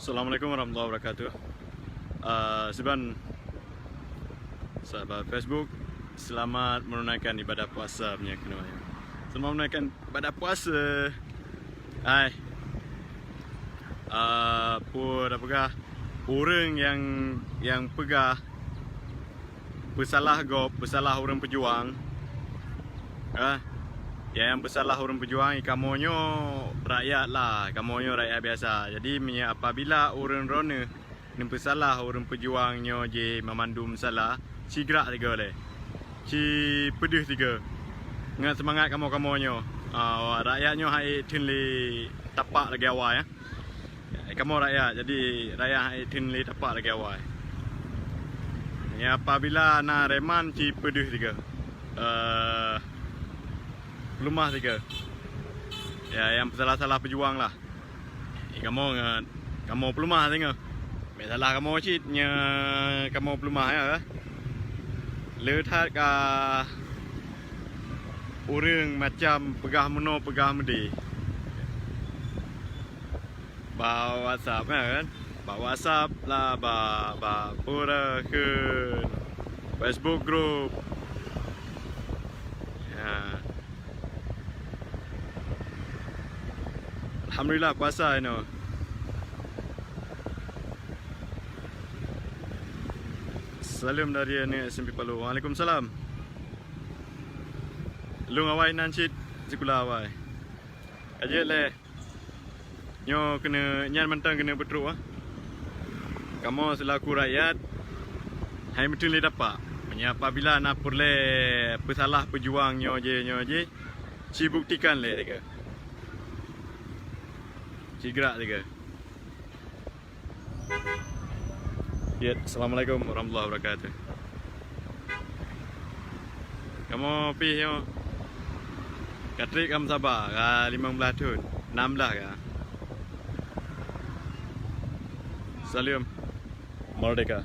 Assalamualaikum warahmatullahi wabarakatuh. Sebenarnya sahabat Facebook, selamat menunaikan ibadah puasa punya kena. Selamat menunaikan ibadah puasa. Hai. Apakah orang yang pegah bersalah orang pejuang. Yang bersalah orang pejuang, kamonyo rakyat lah, kamonyo rakyat biasa. Jadi apabila orang rona yang bersalah orang pejuangnya je memandum salah, si gerak tiga oleh, si pedih tiga. Ngat semangat kamonyo. Rakyatnya hai tinli tapak lagi awal ya. Kamu rakyat, jadi rakyat hai tinli tapak lagi awal. Ya apabila na reman si pedih tiga. Pelumah tiga. Ya yang salah pejuang lah. Kamu pelumah tengok. Salah kamu citnya kamu pelumah ya. Letak ka orang macam pegah meno pegah medi. Bawa WhatsApp kan. Bawa WhatsApp lah pura ke Facebook group. Ya. Alhamdulillah puasa ini. Salam dari ni SMP Palu. Waalaikumsalam. Lu ngawai nancit sekolah awai. Aje le. Nyo kena nyan mentang kena betruk ah. Kamu selaku rakyat hai betul le dapat. Apabila nak perle bersalah pejuang nyo je. Si buktikan le dekat. Gerak tiga. Ya, assalamualaikum warahmatullahi wabarakatuh. Kamu pilih Katrik kamu sabar, 15 tahun, 16 ya. Salam, Merdeka.